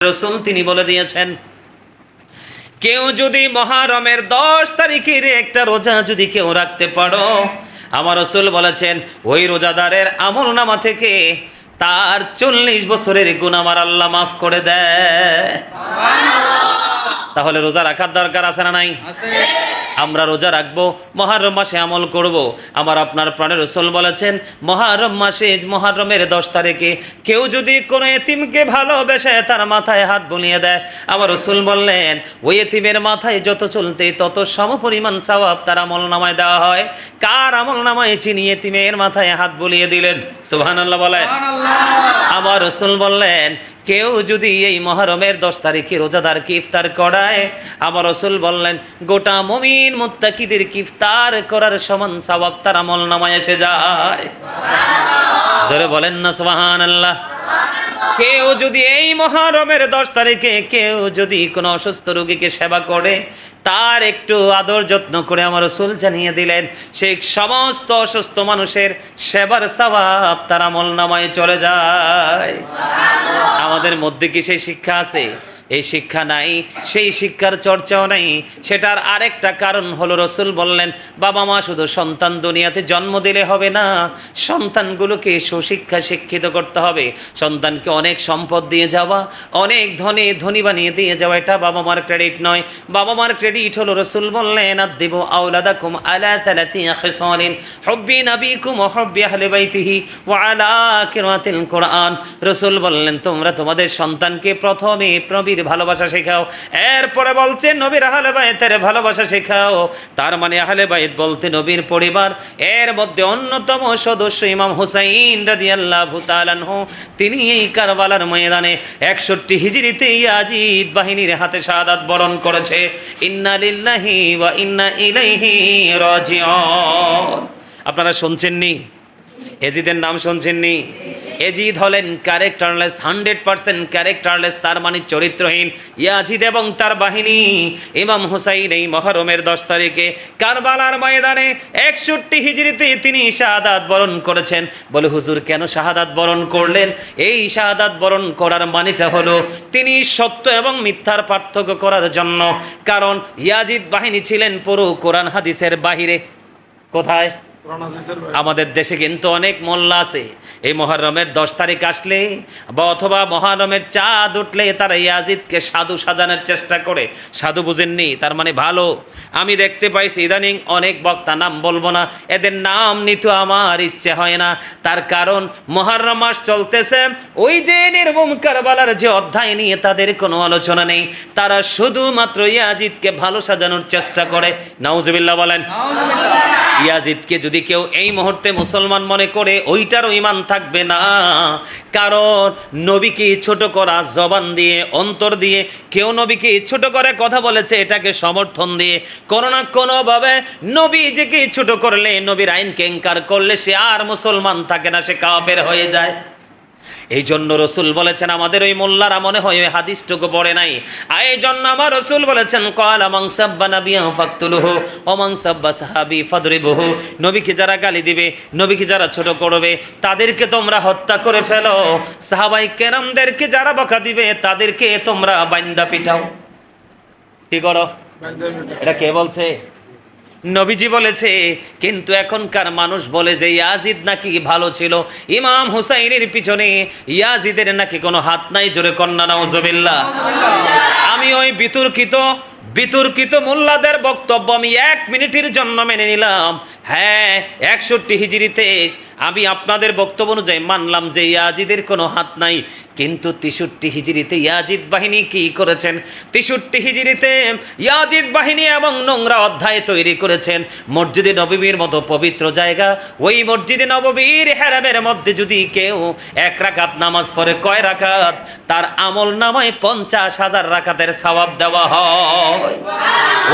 রাসূল তিনি বলে দিয়েছেন, কেউ যদি মুহররমের 10 তারিখের একটা রোজা যদি কেউ রাখতে পারো, আমার রাসূল বলেছেন ওই রোজাদারের আমলনামা থেকে তার 40 বছরের গুনাহ আমার আল্লাহ মাফ করে দেয়। তাহলে রোজা রাখার দরকার আছে না নাই? আমরা রোজা রাখবো, মুহররম মাসে আমল করব। আমার আপনার প্রাণের রাসূল বলেছেন মুহররম মাসে মুহররমের 10 তারিখে কেউ যদি কোনো এতিমকে ভালোবেসে তার মাথায় হাত বুলিয়ে দেয়, আমার রাসূল বললেন ওই এতিমের মাথায় যত চলতে তত সমপরিমাণ সওয়াব তার আমলনামায় দেওয়া হয়। কার আমলনামায় চিনি এতিমের মাথায় হাত বুলিয়ে দিলেন? সুবহানাল্লাহ বলেন। আমার রাসূল বললেন কেউ যদি এই মুহররমের 10 তারিখে রোজাদারকে ইফতার করায়, আমার রাসূল বললেন গোটা মুমিন মুত্তাকিদের ইফতার করার সমান সওয়াব তার আমলনামায় এসে যায়। জোরে বলেন না সুবহানাল্লাহ। কেউ যদি এই মুহররমের 10 তারিখে কেউ যদি কোনো অসুস্থ রোগীকে সেবা করে, তার একটু আদর যত্ন করে, আমার রাসূল জানিয়ে দিলেন সেই সমস্ত অসুস্থ মানুষের সেবার সওয়াব তার আমলনামায় চলে যায়। আমাদের মধ্যে কি সেই শিক্ষা আছে? এই শিক্ষা নাই, সেই শিক্ষার চর্চাও নাই। সেটার আরেকটা কারণ হলো রাসূল বললেন বাবা মা শুধু সন্তান দুনিয়াতে জন্ম দিলে হবে না, সন্তানগুলোকে সুশিক্ষা শিক্ষিত করতে হবে। সন্তানকে অনেক সম্পদ দিয়ে যাওয়া, অনেক ধনী বানিয়ে দিয়ে যাওয়া এটা বাবা মার ক্রেডিট নয়। বাবা মার ক্রেডিট হলো রাসূল বললেন আদিবু আওলাদাকুম আলা সালাতি খিসালিন হুব্বি নবিকুম ওয়া হুব্বি আহলি বাইতিহি ওয়া আলা কিরাতিল কুরআন। রাসূল বললেন তোমরা তোমাদের সন্তানকে প্রথমে নবীর ভালোবাসা শেখাও, এরপরে বলছেন নবীর আহলে বাইতের ভালোবাসা শেখাও। তার মানে আহলে বাইত বলতে নবীর পরিবার, এর মধ্যে অন্যতম সদস্য ইমাম হুসাইন রাদিয়াল্লাহু তাআলা আনহু। তিনি এই কারবালার ময়দানে 61 হিজরিতে ইয়াজিদ বাহিনীর হাতে শাহাদাত বরণ করেছে। ইন্না লিল্লাহি ওয়া ইন্না ইলাইহি রাজিউন। আপনারা শুনছেননি? এজিদের নাম শুনছেননি? এজিদ হলেন ক্যারেক্টারলেস, 100% ক্যারেক্টারলেস, তার মানে চরিত্রহীন। ইয়াজিদ এবং তার বাহিনী ইমাম হুসাইন এই মুহররমের 10 তারিখে কারবালার ময়দানে 61 হিজরিতে তিনি শাহাদাত বরণ করেছেন। বলে হুজুর কেন শাহাদাত বরণ করলেন? এই শাহাদাত বরণ করার মানেটা হলো তিনি সত্য এবং মিথ্যার পার্থক্য করার জন্য। কারণ ইয়াজিদ বাহিনী ছিলেন পুরো কোরআন হাদিসের বাহিরে। কোথায়? আমাদের দেশে কিন্তু অনেক মোল্লা আছে, এই মুহররমের 10 তারিখ আসলে বা অথবা মুহররমের চাঁদ উঠলে তারা ইয়াজিদকে সাধু সাজানোর চেষ্টা করে। সাধু বুঝেননি? তার মানে ভালো। আমি দেখতে পাইছি ইদানিং অনেক বক্তা, নাম বলবো না, এদের নাম নিতে আমার ইচ্ছে হয় না। তার কারণ মুহররম মাস চলতেছে, ওই যে নির্মম কারবালার যে অধ্যায় নিয়ে তাদের কোনো আলোচনা নেই। তারা শুধুমাত্র ইয়াজিদকে ভালো সাজানোর চেষ্টা করে। নাউজুবিল্লাহ বলেন। ইয়াজিদকে যদি কেউ এই মুহূর্তে মুসলমান মনে করে, ওইটারও ঈমান থাকবে না। কারণ নবীকে ছোট করা জবান দিয়ে, অন্তর দিয়ে কেউ নবীকে ছোট করে কথা বলেছে, এটাকে সমর্থন দিয়ে কোনো না কোনোভাবে নবী যেকে ছোট করলে, নবীর আইনকে ইনকার করলে সে আর মুসলমান থাকে না, সে কাফের হয়ে যায়। এই জন্য রাসূল বলেছেন, আমাদের ওই মোল্লারা মনে হয় ওই হাদিসটুকু পড়ে নাই। এই জন্য আমার রাসূল বলেছেন ক্বালা মান সাব্বা নাবিয়া ফাকতুলুহু ওয়া মান সাব্বা সাহাবী ফাদরিবুহু। নবীকে যারা গালি দিবে, নবীকে যারা ছোট করবে, তাদেরকে তোমরা হত্যা করে ফেলো। সাহাবায়ে কেরামদেরকে যারা বকা দিবে, তাদেরকে তোমরা বাইন্দা পিটাও। কি করো? এটা কে বলছে? নবীজি বলেছে। কিন্তু এখনকার মানুষ বলে যে ইয়াজিদ নাকি ভালো ছিল, ইমাম হুসাইনের পিছনে ইয়াজিদের নাকি কোনো হাত নাই। জোরে কন্যা নাউজুবিল্লাহ। আমি ওই বিতর্কিত মোল্লাদের বক্তব্য আমি 1 মিনিটের জন্য মেনে নিলাম। হ্যাঁ, 61 হিজরিতে আমি আপনাদের বক্তব্য অনুযায়ী মানলাম যে ইয়াজিদের কোনো হাত নাই। কিন্তু 63 হিজরিতে ইয়াজিদ বাহিনী কি করেছেন? 63 হিজরিতে ইয়াজিদ বাহিনী এবং নোংরা অধ্যায় তৈরি করেছেন। মসজিদে নববীর মতো পবিত্র জায়গা, ওই মসজিদে নববীর হেরামের মধ্যে যদি কেউ 1 রাকাত নামাজ পড়ে, কয় রাকাত? তার আমল নামায় 50,000 রাকাতের সওয়াব দেওয়া হয়।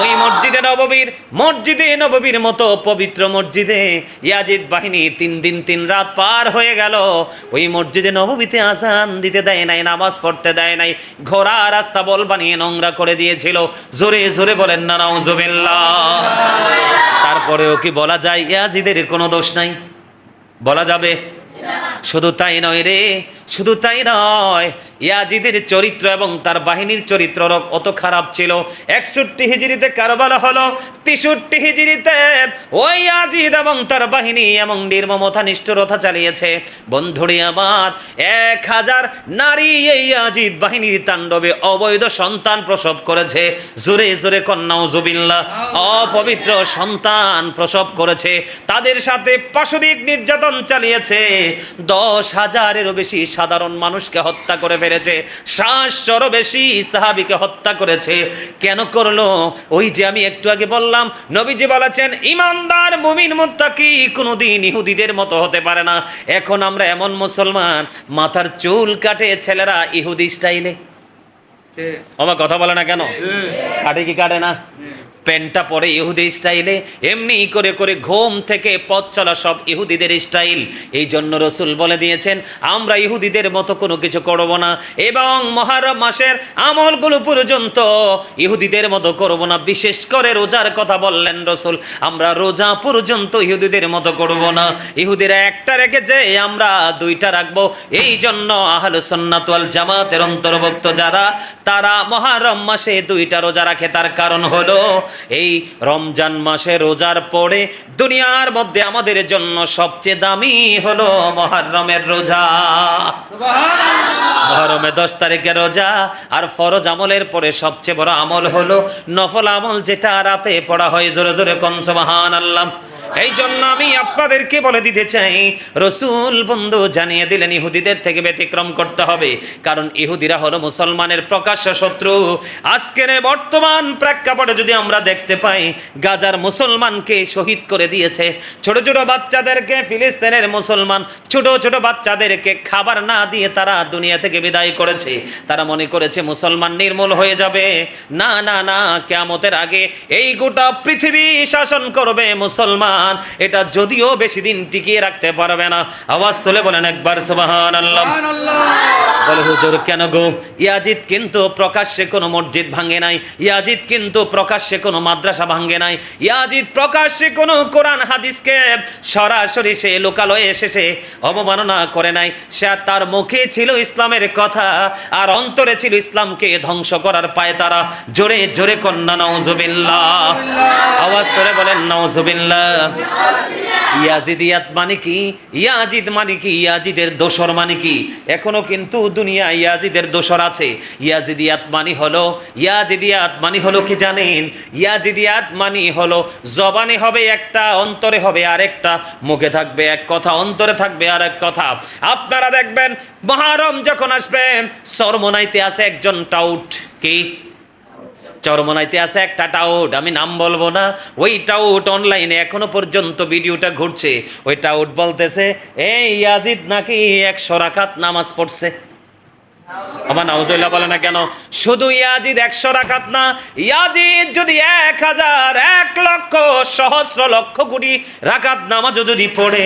ওই মসজিদে নববীর মতো পবিত্র মসজিদে ইয়াজিদ বাহিনী 3 দিন 3 রাত পার হয়ে গেল। ওই মসজিদে নববীতে আযান দিতে দেয় নাই, নামাজ পড়তে দেয় নাই, ঘোড়া রাস্তা বল বানিয়ে নোংরা করে দিয়েছিল। জোরে জোরে বলেন না নাউজুবিল্লাহ। তারপরেও কি বলা যায় ইয়াজিদের কোনো দোষ নাই? বলা যাবে? শুধু তাই নয় রে, শুধু তাই নয়, ইয়াজিদের চরিত্র এবং তার বাহিনীর চরিত্র অত খারাপ ছিল। 61 হিজরিতে কারবালা হলো, 63 হিজরিতে ওই ইয়াজিদ এবং তার বাহিনী এমন নির্মমতা নিষ্ঠুরতা চালিয়েছে বন্ধুরে আমার, 1000 নারী এই ইয়াজিদ বাহিনীর তাণ্ডবে অবৈধ সন্তান প্রসব করেছে। জোরে জোরে কন্নাউজুবিল্লাহ, অপবিত্র সন্তান প্রসব করেছে। তাদের সাথে পাশবিক নির্যাতন চালিয়েছে। 10,000-এরও বেশি সাধারণ মানুষকে হত্যা করে ফেলেছে। 700-রও বেশি সাহাবীকে হত্যা করেছে। কেন করলো? ওই যে আমি একটু আগে বললাম, নবীজি বলেছেন ঈমানদার মুমিন মুত্তাকি কোনোদিন ইহুদিদের মতো হতে পারে না। এখন আমরা এমন মুসলমান, মাথার চুল কাটে ছেলেরা ইহুদি স্টাইলে। আমার কথা বলে না কেন? কাটে কি কাটে না? প্যান্টটা পরে ইহুদি স্টাইলে, এমনি করে করে ঘুম থেকে পথ চলা সব ইহুদিদের স্টাইল। এই জন্য রসুল বলে দিয়েছেন আমরা ইহুদিদের মতো কোনো কিছু করব না, এবং মুহররম মাসের আমলগুলো পর্যন্ত ইহুদিদের মতো করব না। বিশেষ করে রোজার কথা বললেন রসুল, আমরা রোজা পর্যন্ত ইহুদিদের মতো করব না। ইহুদিরা একটা রেখেছে, আমরা 2টা রাখবো। এই জন্য আহলুস সুন্নাত ওয়াল জামাতের অন্তর্ভুক্ত যারা, তারা মুহররম মাসে 2টা রোজা রাখে। তার কারণ হলো এই রমজান মাসে রোজার পরে দুনিয়ার মধ্যে আমাদের জন্য সবচেয়ে দামি হলো মুহররমের রোজা। মুহররমের 10 তারিখের রোজা। আর ফরজ আমলের পরে সবচেয়ে বড় আমল হলো নফল আমল, যেটা রাতে পড়া হয়। জোরে জোরে কোন সুবহানাল্লাহ। এই জন্য আমি আপনাদেরকে বলে দিতে চাই, রসুল বন্ধু জানিয়ে দিলেন ইহুদিদের থেকে ব্যতিক্রম করতে হবে, কারণ ইহুদিরা হলো মুসলমানের প্রকাশ্য শত্রু। আজকের বর্তমান প্রেক্ষাপটে যদি আমরা দেখতে পাই, গাজার মুসলমানকে শহীদ করে দিয়েছে। ছোট ছোট বাচ্চাদেরকে, ফিলিস্তিনের মুসলমান ছোট ছোট বাচ্চাদেরকে খাবার না দিয়ে তারা দুনিয়া থেকে বিদায় করেছে। তারা মনে করেছে মুসলমান নির্মূল হয়ে যাবে। না না না, কিয়ামতের আগে এই গোটা পৃথিবী শাসন করবে মুসলমান। এটা যদিও বেশি দিন টিকিয়ে রাখতে পারবে না। আওয়াজ তুলে বলেন একবার সুবহানাল্লাহ। বলে হুজুর কেন গো? ইয়াজিদ কিন্তু প্রকাশ্যে কোনো মসজিদ ভাঙে নাই, ইয়াজিদ কিন্তু প্রকাশ্যে কোনো মাদ্রাসা ভাঙে নাই, ইয়াজিদ প্রকাশ্যে কোনো কোরআন হাদিসকে সরাসরি সে লোকালয়ে এসে অবমাননা করে নাই। সে তার মুখে ছিল ইসলামের কথা, আর অন্তরে ছিল ইসলামকে ধ্বংস করার পায়তারা। জোরে জোরে কন্না নাউজুবিল্লাহ। আওয়াজ করে বলেন নাউজুবিল্লাহ। ইয়াজিদিয়াত মানে কি? ইয়াজিদ মানে কি? ইয়াজিদের দোসর মানে কি? এখনো কিন্তু দুনিয়া ইয়াজিদের দোসর আছে। ইয়াজিদিয়াত মানে হলো কি জানেন? ইয়াজিদিয়াত মানে হলো জবানে হবে একটা, অন্তরে হবে আরেকটা। মুখে থাকবে এক কথা, অন্তরে থাকবে আরেক কথা। আপনারা দেখবেন মুহররম যখন আসবে, চরমনাইতে আছে একজন টাউট। কি? চরমনাইতে আছে একটা টাউট, আমি নাম বলবো না। ওই টাউট অনলাইনে এখনো পর্যন্ত ভিডিওটা ঘুরছে। ওই টাউট বলতেছে এই ইয়াজিদ নাকি 100 রাকাত নামাজ পড়ছে। আমার নাউজুবিল্লাহ বলে না কেন? শুধু ইয়াজিদ 100 রাকাত না, ইয়াজিদ যদি 1000, 1 লক্ষ, সহস্র লক্ষ কোটি রাকাত নামাজও যদি পড়ে,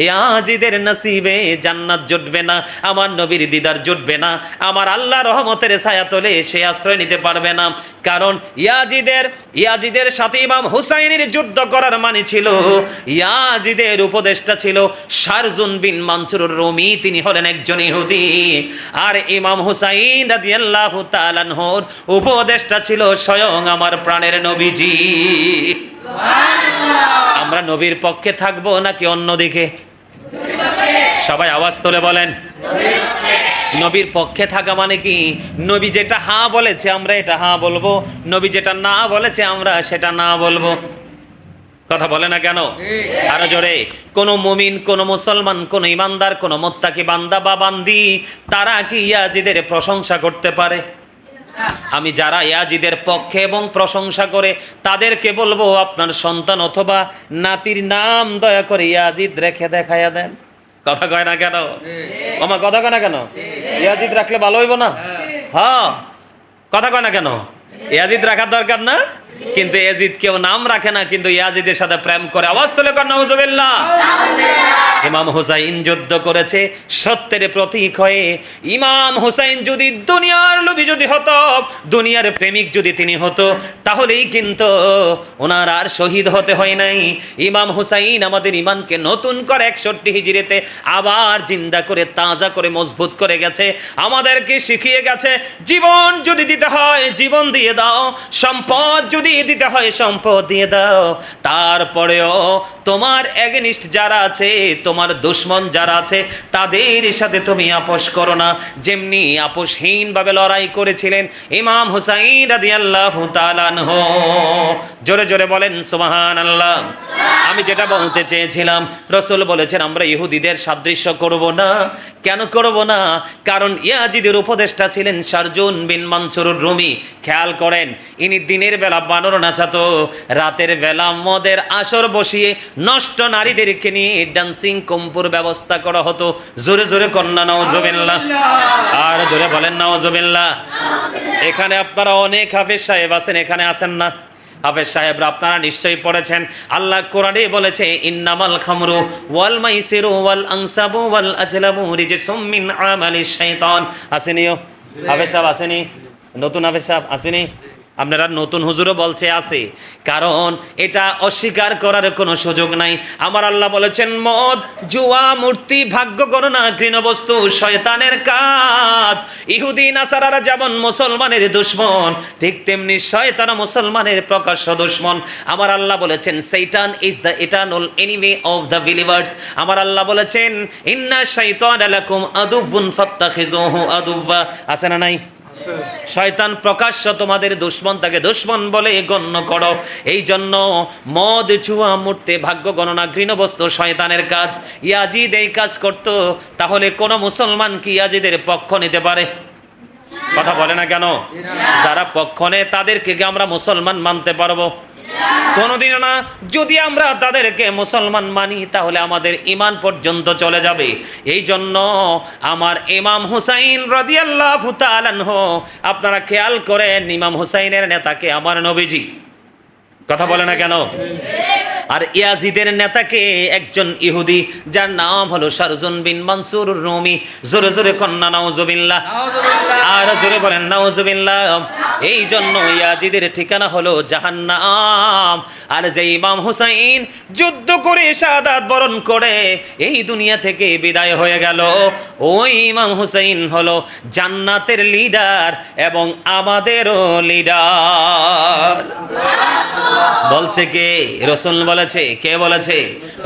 ইয়াজিদের নসিবে জান্নাত জুটবে না, আমার নবীর দিদার জুটবে না, আমার আল্লাহর রহমতের ছায়াতলে সে আশ্রয় নিতে পারবে না। কারণ ইয়াজিদের সাথে ইমাম হুসাইনের যুদ্ধ করার মানে ছিল, ইয়াজিদের উপদেষ্টা ছিল শারজুন বিন মানসুরুর রুমি, তিনি হলেন একজন ইহুদি। আর ইমাম হুসাইন রাদিয়াল্লাহু তাআলা আনহুর উপদেষ্টা ছিল স্বয়ং আমার প্রাণের নবীজি। সুবহানাল্লাহ। আমরা নবীর পক্ষে থাকবো নাকি অন্যদিকে? সবাই আওয়াজ তুলে বলেন নবীর পক্ষে থাকা মানে কি? নবী যেটা হ্যাঁ বলেছে আমরা এটা হ্যাঁ বলবো, নবী যেটা না বলেছে আমরা সেটা না বলবো। কথা বলে না কেন? আরো জোরে। কোন মুমিন, কোন মুসলমান, কোন ইমানদার, কোন মুত্তাকি বান্দা বা বান্দি, তারা কি ইয়াজিদের প্রশংসা করতে পারে? আমি যারা ইয়াজিদের পক্ষে এবং প্রশংসা করে তাদেরকে বলবো, আপনার সন্তান অথবা নাতির নাম দয়া করে ইয়াজিদ রেখে দেখাইয়া দেন। কথা কয় না কেন? আমার কথা কয় না কেন? ইয়াজিদ রাখলে ভালো হইব না? হ্যাঁ, কথা কয় না কেন? ইয়াজিদ রাখার দরকার না? কিন্তু ইয়াজিদ কেউ নাম রাখে না, কিন্তু ইয়াজিদের সাথে প্রেম করে। আওয়াজ তুলে কর নাউজুবিল্লাহ। ইমাম হুসাইন যুদ্ধ করেছে সত্যের প্রতীক হয়ে। ইমাম হুসাইন যদি দুনিয়ার লোভী যদি হতো, দুনিয়ার প্রেমিক যদি তিনি হতো, তাহলেই কিন্তু ওনার আর শহীদ হতে হয় নাই। ইমাম হুসাইন আমাদের ইমানকে নতুন করে 61 হিজরিতে আবার জিন্দা করে, তাজা করে, মজবুত করে গেছে। আমাদেরকে শিখিয়ে গেছে জীবন যদি দিতে হয় জীবন দিয়ে দাও, সম্পদ যদি দিতে হয় সম্পদ দিয়ে দাও, তারপরেও তোমার এগেনিস্ট যারা আছে, তোমার দুশ্মন যারা আছে, তাদের সাথে তুমি আপোষ করো না। যেমনি আপোষহীন ভাবে লড়াই করেছিলেন ইমাম হুসাইন রাদিয়াল্লাহু তাআলা আনহু। জোরে জোরে বলেন সুবহানাল্লাহ। আমি যেটা বলতে চেয়েছিলাম, রাসূল বলেছেন আমরা ইহুদিদের সাদৃশ্য করব না। কেন করব না? কারণ ইয়াজিদের উপদেষ্টা ছিলেন শারজুন বিন মানসুরুর রুমি। খেয়াল করেন, ইনি দিনের বেলা বানর নাচাতো, রাতের বেলা মদের আসর বসিয়ে নষ্ট নারীদেরকে নিয়ে ডান্সিং কম্পুর ব্যবস্থা করা হতো। জোরে জোরে কন্যা নাউজুবিল্লাহ, আর জোরে বলেন নাউজুবিল্লাহ। এখানে আপনারা অনেক হাফেজ সাহেব আছেন, এখানে আছেন না? হাফেজ সাহেবরা আপনারা নিশ্চয়ই পড়েছেন, আল্লাহ কোরআনে বলেছে ইন্নামাল খামরু ওয়াল মাইসিরু ওয়াল আনসাবু ওয়াল আজলামু রিজসুম মিন আমালিশ শাইতান। আসেনিও হাফেজ সাহেব, আসেনি? নতুন হাফেজ সাহেব আসেনি? আপনারা নতুন হুজুরও বলছে আছে, কারণ এটা অস্বীকার করার কোনো সুযোগ নাই। আমার আল্লাহ বলেছেন মদ, জুয়া, মূর্তি, ভাগ্য গণনা, ঘৃণ বস্তু শয়তানের কাজ। ইহুদি নাসারারা যেমন মুসলমানের দুশমন, ঠিক তেমনি শয়তান মুসলমানের প্রকাশ্য দুশমন। আমার আল্লাহ বলেছেন শয়তান is the eternal enemy of the believers. আমার আল্লাহ বলেছেন ইন্না শাইতানা লাকুম আদুউন ফাত্তাখিজুহু আদুওয়া। আছে না নাই? শয়তান প্রকাশ্য তোমাদের দুশ্মন, তাকে দুশ্মন বলে গণ্য করো। এই জন্য মদ, জুয়া, মূর্তি, ভাগ্য গণনা, ঘৃণ বস্তু শয়তানের কাজ। ইয়াজিদ এই কাজ করত, তাহলে কোন মুসলমান কি ইয়াজিদের পক্ষ নিতে পারে? কথা বলে না কেন? যারা পক্ষ নেয় তাদেরকে কি আমরা মুসলমান মানতে পারবো? কোনদিন না। যদি আমরা তাদেরকে মুসলমান মানি তাহলে আমাদের ঈমান পর্যন্ত চলে যাবে। এই জন্য আমার ইমাম হুসাইন রাদিয়াল্লাহু তাআলা আনহু, আপনারা খেয়াল করেন ইমাম হুসাইনের নেতাকে আমার নবীজি। কথা বলে না কেন? আর ইয়াজিদের নেতাকে একজন ইহুদি, যার নাম হলো শারজুন বিন মানসুর রুমি। জোরে জোরে কন্যা নাউজুবিল্লাহ, আর জোরে বলেন নাউজুবিল্লাহ। এই জন্য ইয়াজিদের ঠিকানা হলো জাহান্নাম। আর যে ইমাম হুসাইন যুদ্ধ করে শাহাদাত বরণ করে এই দুনিয়া থেকে বিদায় হয়ে গেল, ওই ইমাম হুসাইন হলো জান্নাতের লিডার এবং আমাদেরও লিডার। বলছে কে? রাসূল বলেছে। কে বলেছে?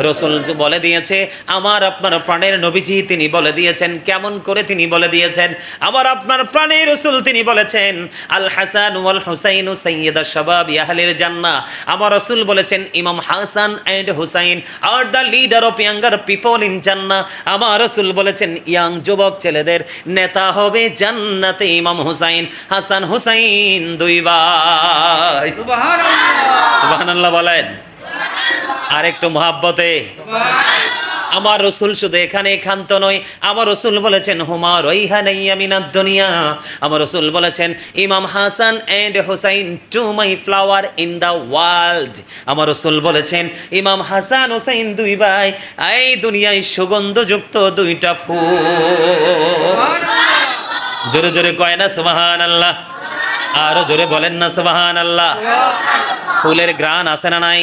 রাসূল বলে দিয়েছে, আমার আপনার প্রাণের নবীজি তিনি বলে দিয়েছেন। কেমন করে তিনি বলে দিয়েছেন? আমার আপনার প্রাণের রাসূল তিনি বলেছেন আল হাসান ওয়াল হুসাইন সাইয়্যিদা শাবাবি আহলিল জান্নাহ। আমার রাসূল বলেছেন Imam Hasan and Hussain are the leader of younger people in Jannah. আমার রাসূল বলেছেন ইয়াং যুবক ছেলেদের নেতা হবে জান্নাতে ইমাম হুসাইন, হাসান হুসাইন দুই ভাই। সুবহানাল্লাহ, সুবহানাল্লাহ বলেন। আর একটু মহাব্বতে আমার রাসূল শুধু এখানে ক্ষান্ত নয়, আমার রাসূল বলেছেন হুমা রাইহানাইয়া মিনাদ দুনিয়া। আমার রাসূল বলেছেন Imam Hasan and Hussain two my flower in the world. আমার রাসূল বলেছেন ইমাম হাসান হুসাইন দুই ভাই এই দুনিয়ায় সুগন্ধযুক্ত দুইটা ফুল। জোরে জোরে কয় না সুবহানাল্লাহ? আরো জোরে বলেন না সুবহানাল্লাহ। ফুলের গ্রান আছে না নাই?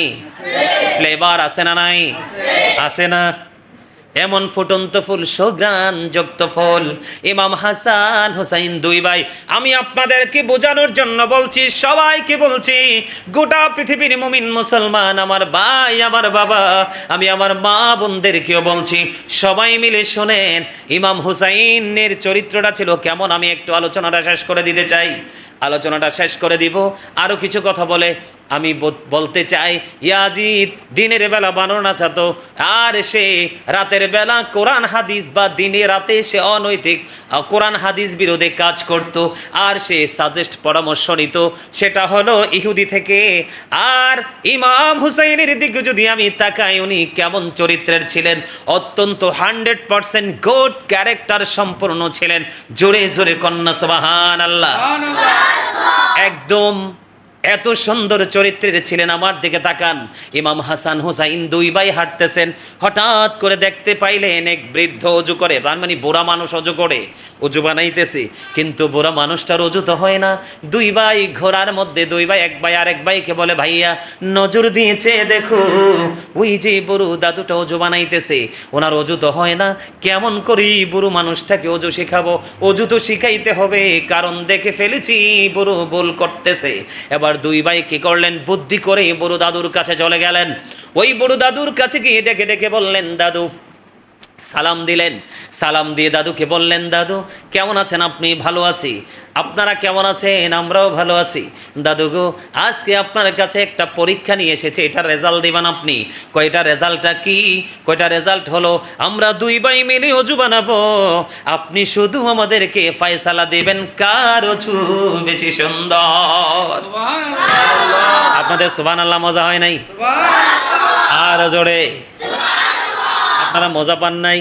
ফ্লেভার আছে না নাই? আছে না? এমন ফুটন্ত ফুল, সুঘ্রাণ যুক্ত ফুল ইমাম হাসান হুসাইন দুই ভাই। আমি আপনাদেরকে বোঝানোর জন্য বলছি, সবাইকে বলছি, গোটা পৃথিবীর মুমিন মুসলমান আমার ভাই, আমার বাবা, আমি আমার মা বোনদেরকেও বলছি, সবাই মিলে শোনেন ইমাম হুসাইনের চরিত্রটা ছিল কেমন। আমি একটু আলোচনাটা শেষ করে দিতে চাই। আলোচনাটা শেষ করে দিব আরো কিছু কথা বলে। আমি বলতে চাই ইয়াজিদ দিনের বেলা বানর নাচাতো, আর সে রাতের বেলা কোরআন হাদিস বা দিনে রাতে সে অনৈতিক কোরআন হাদিস বিরোধী কাজ করত, আর সে সাজেস্ট পরামর্শ নিত, সেটা হলো ইহুদি থেকে। আর ইমাম হুসাইনের দিকে যদি আমি তাকাই, উনি কেমন চরিত্রের ছিলেন? অত্যন্ত 100% গুড ক্যারেক্টার সম্পন্ন ছিলেন। জোরে জোরে কন্যা সুবহানাল্লাহ। একদম এত সুন্দর চরিত্রের ছিলেন। আমার দিকে তাকান, ইমাম হাসান হুসাইন দুই ভাই হাঁটতেছেন, হঠাৎ করে দেখতে পাইলেন এক বৃদ্ধ অজু করে, মানে বুড়া মানুষ অজু করে, অজু বানাইতেছে, কিন্তু বুড়া মানুষটার অজু তো হয় না। দুই ভাই ঘোড়ার মধ্যে, দুই ভাই, এক ভাই আর এক ভাইকে বলে, ভাইয়া নজর দিয়েছে দেখো, ওই যে বুড়ো দাদুটা অজু বানাইতেছে, ওনার অজু তো হয় না, কেমন করি বুড়ো মানুষটাকে অজু শেখাবো? অজু তো শিখাইতে হবে, কারণ দেখে ফেলেছি বুড়ো ভুল করতেছে। এবার দুই ভাই কি করলেন, বুদ্ধি করে বুড়ো দাদুর কাছে চলে গেলেন। ওই বুড়ো দাদুর কাছে গিয়ে ডেকে ডেকে বললেন, দাদু, সালাম দিলেন। সালাম দিয়ে দাদুকে বললেন, দাদু কেমন আছেন আপনি? ভালো আছি। আপনারা কেমন আছেন? আমরাও ভালো আছি। দাদু গো, আজকে আপনার কাছে একটা পরীক্ষা নিয়ে এসেছে, এটা রেজাল্ট দিবেন আপনি। কয়টা রেজাল্টটা কি? কয়টা রেজাল্ট হলো, আমরা দুই ভাই মিলে অজু বানাবো, আপনি শুধু আমাদেরকে ফয়সালা দিবেন কার অজু বেশি সুন্দর। আপনাদের সুবহানাল্লাহ মজা হয় নাই? আর জোরে আপনারা মজা পান নাই?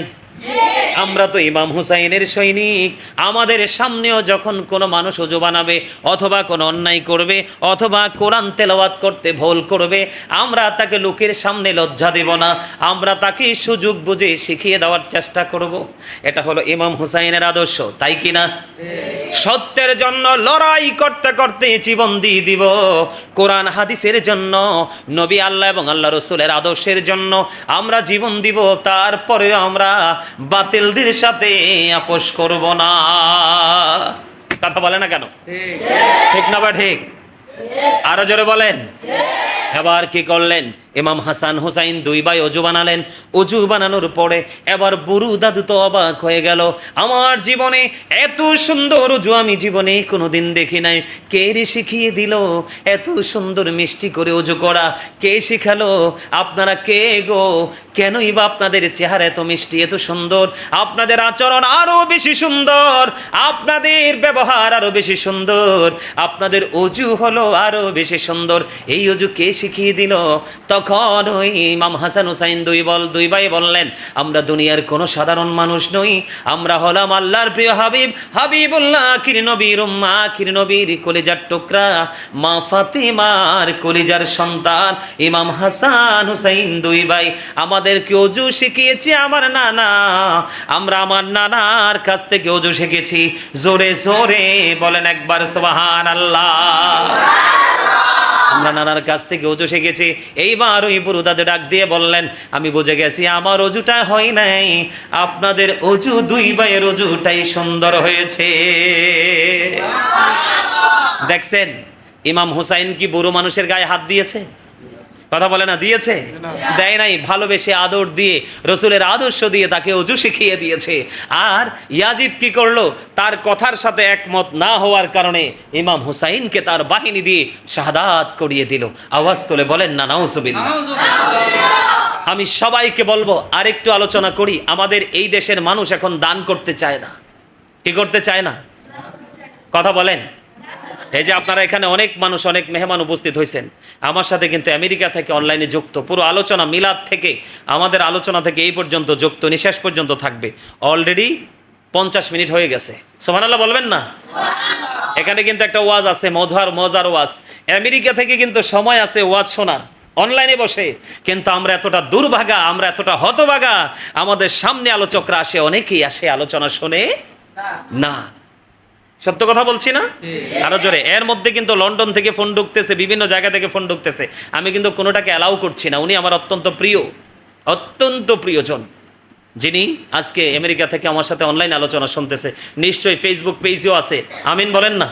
আমরা তো ইমাম হুসাইনের সৈনিক। আমাদের সামনেও যখন কোনো মানুষ অজু বানাবে, অথবা কোনো অন্যায় করবে, অথবা কোরআন তেলাওয়াত করতে ভুল করবে, আমরা তাকে লোকের সামনে লজ্জা দেব না, আমরা তাকে সুযোগ বুঝে শিখিয়ে দেওয়ার চেষ্টা করব। এটা হলো ইমাম হুসাইনের আদর্শ, তাই কি না? সত্যের জন্য লড়াই করতে করতে জীবন দিয়ে দিব, কোরআন হাদিসের জন্য, নবী আল্লাহ এবং আল্লাহ রসুলের আদর্শের জন্য আমরা জীবন দিব। তারপরে আমরা বাতিলদের সাথে আপোষ করব না। কথা বলে না কেন? ঠিক না বা ঠিক? আরো জোরে বলেন। এবার কি করলেন, ইমাম হাসান হুসাইন দুই ভাই অজু বানালেন। অজু বানানোর পরে এবার বুড়ো দাদু তো অবাক হয়ে গেল, আমার জীবনে এত সুন্দর অজু আমি জীবনে কোনোদিন দেখি নাই। কে রে শিখিয়ে দিল এত সুন্দর মিষ্টি করে অজু করা? কে শিখালো? আপনারা কে গো? কেনই বা আপনাদের চেহারা এত মিষ্টি, এত সুন্দর, আপনাদের আচরণ আরো বেশি সুন্দর, আপনাদের ব্যবহার আরো বেশি সুন্দর, আপনাদের অজু হলো আরো বেশি সুন্দর, এই অজু কে শিখিয়ে দিল? তখন ওই ইমাম হাসান হুসাইন দুই ভাই বললেন, আমরা দুনিয়ার কোনো সাধারণ মানুষ নই, আমরা হলাম আল্লাহর প্রিয় হাবিব, হাবিবুল্লাহ আখির নবীর উম্মাহ, আখির নবীর কলিজার টুকরা, মা ফাতিমার কলিজার সন্তান ইমাম হাসান হুসাইন দুই ভাই আমাদেরকে অজু শিখিয়েছে আমার নানা, আমরা আমার নানার কাছ থেকে অজু শিখেছি। জোরে জোরে বলেন একবার সুবহানাল্লাহ। আমরা নানার কাছ থেকে অজু শিখেছি। এইবার ওই বুড়ো দাদু ডাক দিয়ে বললেন, আমি বুঝে গেছি আমার অজুটা হয় নাই, আপনাদের অজু দুই ভাইয়ের অজুটাই সুন্দর হয়েছে। দেখছেন ইমাম হুসাইন কি বুড়ো মানুষের গায়ে হাত দিয়েছে? কথা বলে না, দিয়েছে? দেয় নাই, ভালোবেসে আদর দিয়ে, রসুলের আদর্শ দিয়ে তাকে অজু শিখিয়ে দিয়েছে। আর ইয়াজিদ কি করলো, তার কথার সাথে একমত না হওয়ার কারণে ইমাম হুসাইনকে তার বাহিনী দিয়ে শাহাদাত করিয়ে দিল। আওয়াজ তুলে বলেন না নাউজুবিল্লাহ। আমি সবাইকে বলবো আরেকটু আলোচনা করি। আমাদের এই দেশের মানুষ এখন দান করতে চায় না। কি করতে চায় না? কথা বলেন। এই যে আপনারা এখানে অনেক মানুষ, অনেক মেহমান উপস্থিত হয়েছেন, আমার সাথে কিন্তু আমেরিকা থেকে অনলাইনে যুক্ত। পুরো আলোচনা মিলাদ থেকে, আমাদের আলোচনা থেকে এই পর্যন্ত যুক্ত, শেষ পর্যন্ত থাকবে। অলরেডি 50 মিনিট হয়ে গেছে। সুবহানাল্লাহ বলবেন না? এখানে কিন্তু একটা ওয়াজ আছে, মজার ওয়াজ। আমেরিকা থেকে কিন্তু সময় আছে ওয়াজ শোনার, অনলাইনে বসে। কিন্তু আমরা এতটা দুর্ভাগা, আমরা এতটা হতভাগা, আমাদের সামনে আলোচকরা আসে, অনেকেই আসে, আলোচনা শোনে না। সত্য কথা বলছি না? আরো জোরে। এর মধ্যে কিন্তু লন্ডন থেকে ফোন ঢুকতেছে, বিভিন্ন জায়গা থেকে ফোন ঢুকতেছে। আমি কিন্তু কোনোটাকে অ্যালাউ করছি না। উনি আমার অত্যন্ত প্রিয়জন, যিনি আজকে আমেরিকা থেকে আমার সাথে অনলাইন আলোচনা শুনতেছে। নিশ্চয়ই ফেসবুক পেজও আছে। আমিন বলেন না?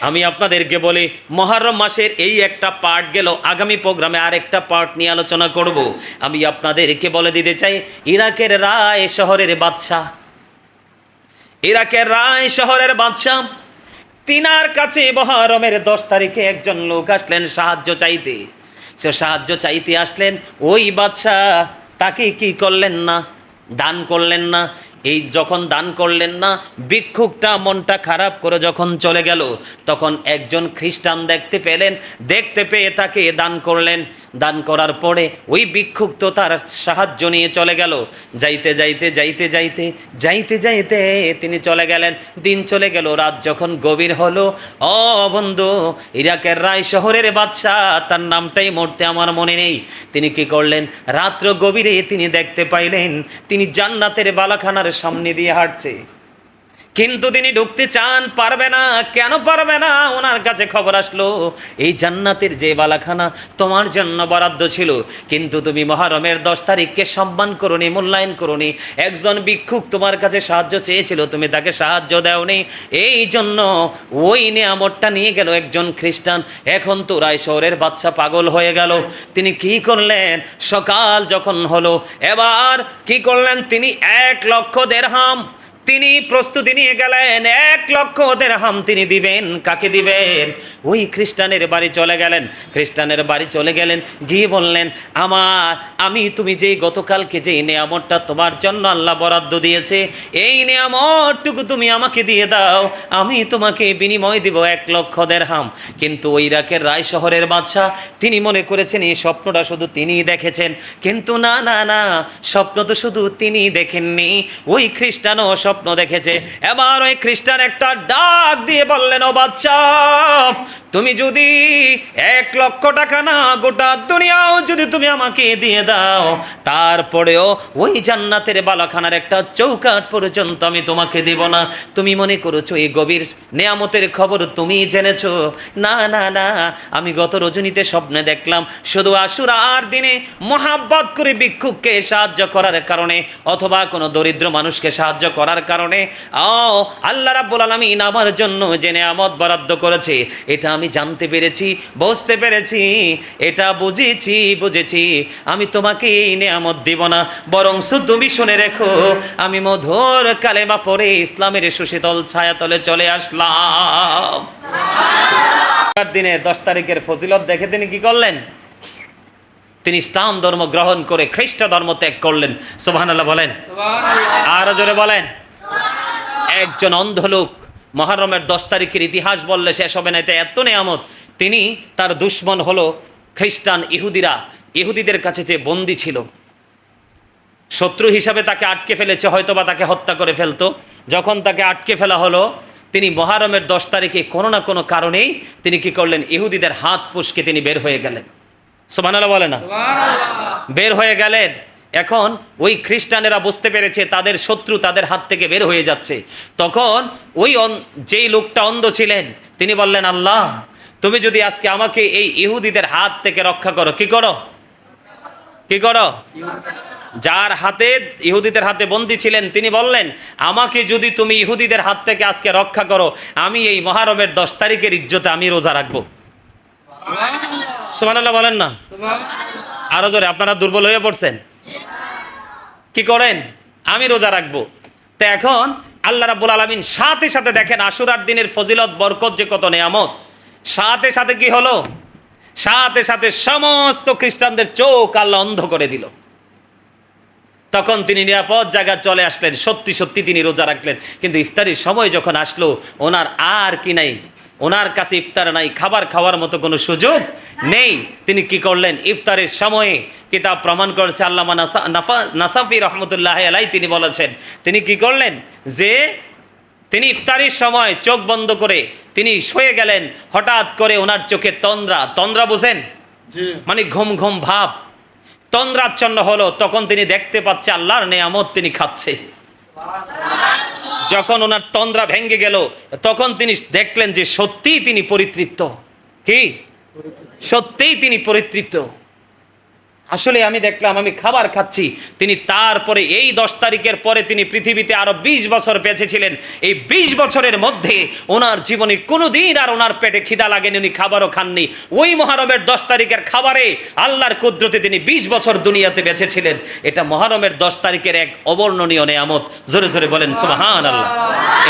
আমি আপনাদেরকে বলি, মুহররম মাসের এই একটা পার্ট গেল, আগামী প্রোগ্রামে আরেকটা পার্ট নিয়ে আলোচনা করব। আমি আপনাদেরকে বলে দিতে চাই, ইরাকের রায় শহরের বাদশাহ, তিনার কাছে মুহররমের 10 তারিখে একজন লোক আসলেন সাহায্য চাইতে। সে সাহায্য চাইতে আসলেন, ওই বাদশাহ তাকে কি করলেন না? দান করলেন না। এই যখন দান করলেন না, ভিক্ষুকটা মনটা খারাপ করে যখন চলে গেল, তখন একজন খ্রিস্টান দেখতে পেয়ে তাকে দান করলেন। দান করার পরে ওই ভিক্ষুক তো তার সাহায্য নিয়ে চলে গেল। যাইতে যাইতে যাইতে যাইতে যাইতে যাইতে তিনি চলে গেলেন। দিন চলে গেল, রাত যখন গভীর হলো, ও বন্ধু, ইরাকের রায় শহরের বাদশাহ, তার নামটাই মুহূর্তে আমার মনে নেই, তিনি কি করলেন, রাত্র গভীরে তিনি দেখতে পাইলেন তিনি জান্নাতের বালাখানার সামনে দিয়ে হাঁটছে, কিন্তু তিনি ঢুকতে চান, পারবে না। কেন পারবে না? ওনার কাছে খবর আসলো এই জান্নাতের যে বালাখানা তোমার জন্য বরাদ্দ ছিল, কিন্তু তুমি মুহররমের 10 তারিখকে সম্মান করোনি, মূল্যায়ন করোনি। একজন ভিক্ষুক তোমার কাছে সাহায্য চেয়েছিল, তুমি তাকে সাহায্য দাওনি, এই জন্য ওই নিয়ামতটা নিয়ে গেল একজন খ্রিস্টান। এখন তো রায় শহরের বাদশা পাগল হয়ে গেল। তিনি কি করলেন, সকাল যখন হলো, এবার কি করলেন, তিনি 1 লক্ষ দিরহাম তিনি প্রস্তুতি নিয়ে গেলেন। 1 লক্ষ দিরহাম তিনি দিবেন। কাকে দিবেন? ওই খ্রিস্টানের বাড়ি চলে গেলেন। খ্রিস্টানের বাড়ি চলে গেলেন, গিয়ে বললেন, আমি তুমি যে গতকালকে যে নিয়ামতটা তোমার জন্য আল্লাহ বরাদ্দ দিয়েছে, এই নিয়ামতটুকু তুমি আমাকে দিয়ে দাও, আমি তোমাকে বিনিময় দিব 1 লক্ষ দিরহাম। কিন্তু ওই ইরাকের রায় শহরের বাদশা তিনি মনে করেছেন এই স্বপ্নটা শুধু তিনিই দেখেছেন, কিন্তু না না না, স্বপ্ন তো শুধু তিনি দেখেননি, ওই খ্রিস্টানও স্বপ্ন দেখেছে। এবার ওই খ্রিস্টান একটা ডাক দিয়ে বললেন, ও বাদশা, তুমি যদি 1 লক্ষ টাকা না, গোটা দুনিয়াও যদি তুমি আমাকে দিয়ে দাও, তারপরেও ওই জান্নাতের বালাখানার একটা চৌকাঠ পর্যন্ত আমি তোমাকে দেব না। তুমি মনে করেছো এই গভীর নিয়ামতের খবর তুমি জেনেছো? না না না, আমি গত রজনীতে স্বপ্নে দেখলাম শুধু আশুরার দিনে মহাব্বত করে ভিক্ষুককে সাহায্য করার কারণে, অথবা কোনো দরিদ্র মানুষকে সাহায্য করার কারণে আল্লাহ রাব্বুল আলামিন আমার জন্য যে নিয়ামত বরাদ্দ করেছে, এটা আমি জানতে পেরেছি, বুঝতে পেরেছি, এটা বুঝেছি। আমি তোমাকে এই নিয়ামত দিব না, বরং তুমি শুনে রেখো, আমি মধুর কালেমা পড়ে ইসলামের সুশীতল ছায়াতলে চলে আসলাম। দিনে 10 তারিখের ফজিলত দেখে তিনি কি করলেন? তিনি ইসলাম ধর্ম গ্রহণ করে খ্রিস্ট ধর্ম ত্যাগ করলেন। সুবহানাল্লাহ বলেন, আরো জোরে বলেন। একজন অন্ধ লোক, মুহররমের 10 তারিখের ইতিহাস বললে শেষ হবে না, এত নিয়ামত। তিনি, তার দুশমন হলো খ্রিস্টান, ইহুদিদের কাছে যে বন্দী ছিল, শত্রু হিসাবে তাকে আটকে ফেলেছে, হয়তোবা তাকে হত্যা করে ফেলতো। যখন তাকে আটকে ফেলা হলো, তিনি মুহররমের 10 তারিখে কোনো না কোনো কারণেই তিনি কি করলেন, ইহুদিদের হাত পুশকে তিনি বের হয়ে গেলেন। সুবহানাল্লাহ বলে না, বের হয়ে গেলেন। এখন ওই খ্রিস্টানেরা বুঝতে পেরেছে তাদের শত্রু তাদের হাত থেকে বের হয়ে যাচ্ছে। তখন ওই যেই লোকটা অন্ধ ছিলেন, তিনি বললেন, আল্লাহ, তুমি যদি আজকে আমাকে এই ইহুদিদের হাত থেকে রক্ষা করো। কি করো? যার হাতে, ইহুদিদের হাতে বন্দী ছিলেন, তিনি বললেন, আমাকে যদি তুমি ইহুদিদের হাত থেকে আজকে রক্ষা করো, আমি এই মুহররমের 10 তারিখের ইজ্জতে আমি রোজা রাখবো। সুবহানাল্লাহ বলেন না, আরো জোরে। আপনারা দুর্বল হয়ে পড়ছেন, কি করেন? আমি রোজা রাখবো। তো এখন আল্লাহ রাব্বুল আলামিন সাথে সাথে দেখেন আশুরার দিনের ফজিলত, বরকত যে কত নিয়ামত, সাথে সাথে কি হলো? সাথে সাথে সমস্ত খ্রিস্টানদের চোখ আল্লাহ অন্ধ করে দিল। তখন তিনি নিরাপদ জায়গায় চলে আসলেন, সত্যি সত্যি তিনি রোজা রাখলেন। কিন্তু ইফতারির সময় যখন আসলো, ওনার আর কি নাই, ওনার কাছে ইফতার নাই, খাবার খাওয়ার মতো কোনো সুযোগ নেই। তিনি কি করলেন? ইফতারের সময়ে, কিতাব প্রমাণ করেছে, আল্লামা নাসাফি রহমতুল্লাহ আলাই তিনি বলেছেন, তিনি কি করলেন, যে তিনি ইফতারির সময় চোখ বন্ধ করে তিনি শুয়ে গেলেন। হঠাৎ করে ওনার চোখে তন্দ্রা বুঝেন, মানে ঘুম ঘুম ভাব, তন্দ্রাচ্ছন্ন হলো। তখন তিনি দেখতে পাচ্ছে আল্লাহর নেয়ামত তিনি খাচ্ছে। যখন ওনার তন্দ্রা ভেঙে গেল, তখন তিনি দেখলেন যে সত্যিই তিনি পরিতৃপ্ত। কি? সত্যিই তিনি পরিতৃপ্ত। আসলে আমি দেখলাম আমি খাবার খাচ্ছি। তিনি তারপরে এই 10 তারিখের পরে তিনি পৃথিবীতে আরো 20 বছর বেঁচে ছিলেন। এই 20 বছরের মধ্যে ওনার জীবনে কোনোদিন আর ওনার পেটে খিদা লাগেনি, উনি খাবারও খাননি। ওই মুহররমের 10 তারিখের খাবারে আল্লাহর কুদরতে তিনি 20 বছর দুনিয়াতে বেঁচে ছিলেন। এটা মুহররমের 10 তারিখের এক অবর্ণনীয় নিয়ামত। জোরে জোরে বলেন সুবহানাল্লাহ।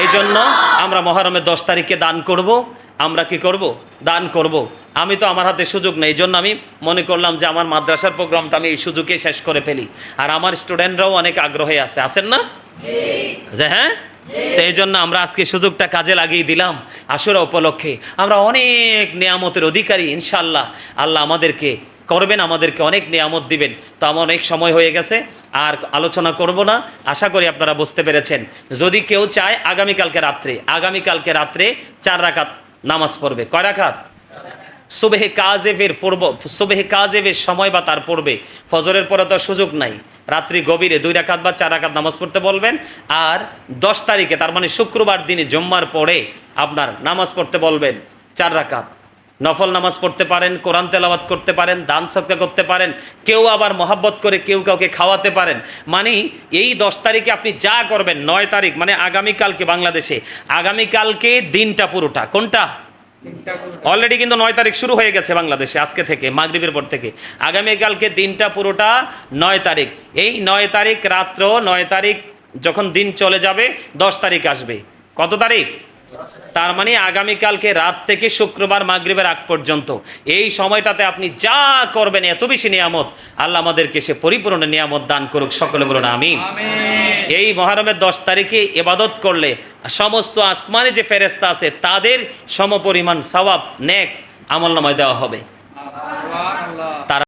এই জন্য আমরা মুহররমের 10 তারিখে দান করব। আমরা কি করব? দান করব। আমি তো আমার হাতে সুযোগ নেই, এই জন্য আমি মনে করলাম যে আমার মাদ্রাসার প্রোগ্রামটা আমি এই সুযোগে শেষ করে ফেলি। আর আমার স্টুডেন্টরাও অনেক আগ্রহে আছে, আছেন না যে? হ্যাঁ, তো এই জন্য আমরা আজকে সুযোগটা কাজে লাগিয়ে দিলাম। আশুরা উপলক্ষে আমরা অনেক নিয়ামতের অধিকারী ইনশাল্লাহ। আল্লাহ আমাদেরকে করবেন, আমাদেরকে অনেক নিয়ামত দিবেন। তো আমার অনেক সময় হয়ে গেছে, আর আলোচনা করব না। আশা করি আপনারা বুঝতে পেরেছেন। যদি কেউ চায় আগামীকালকে রাত্রে 4 রাকাত নামাজ পড়বে। কয় রাকাত? সুবহে কাজেবের সময় বা তার পড়বে। ফজরের পরে তো সুযোগ নাই, রাত্রি গভীরে 2 রাকাত বা 4 রাকাত নামাজ পড়তে বলবেন। আর 10 তারিখে, তার মানে শুক্রবার দিনে জুম্মার পরে আপনার নামাজ পড়তে বলবেন 4 রাকাত। নফল নামাজ পড়তে পারেন, কোরআন তেলাওয়াত করতে পারেন, দান সদকা করতে পারেন। কেউ আবার মহাব্বত করে কেউ কাউকে খাওয়াতে পারেন। মানে এই 10 তারিখে আপনি যা করবেন, 9 তারিখ মানে আগামীকালকে বাংলাদেশে, আগামীকালকে দিনটা পুরোটা, কোনটা? অলরেডি কিন্তু 9 তারিখ শুরু হয়ে গেছে বাংলাদেশে, আজকে থেকে মাগরিবের পর থেকে। আগামীকালকে দিনটা পুরোটা 9 তারিখ। এই 9 তারিখ রাত্র, 9 তারিখ যখন দিন চলে যাবে, 10 তারিখ আসবে। কত তারিখ? তার মানে আগামীকালকে রাত থেকে শুক্রবার মাগরিবের আগ পর্যন্ত এই সময়টাতে আপনি যা করবেন, এত বেশি নিয়ামত আল্লাহ আমাদেরকে সে পরিপূর্ণ নিয়ামত দান করুক। সকলে বলুন আমিন। এই মুহররমের 10 তারিখে ইবাদত করলে সমস্ত আসমানে যে ফেরেশতা আছে তাদের সমপরিমাণ সওয়াব, নেক আমলনামায় দেওয়া হবে। তারা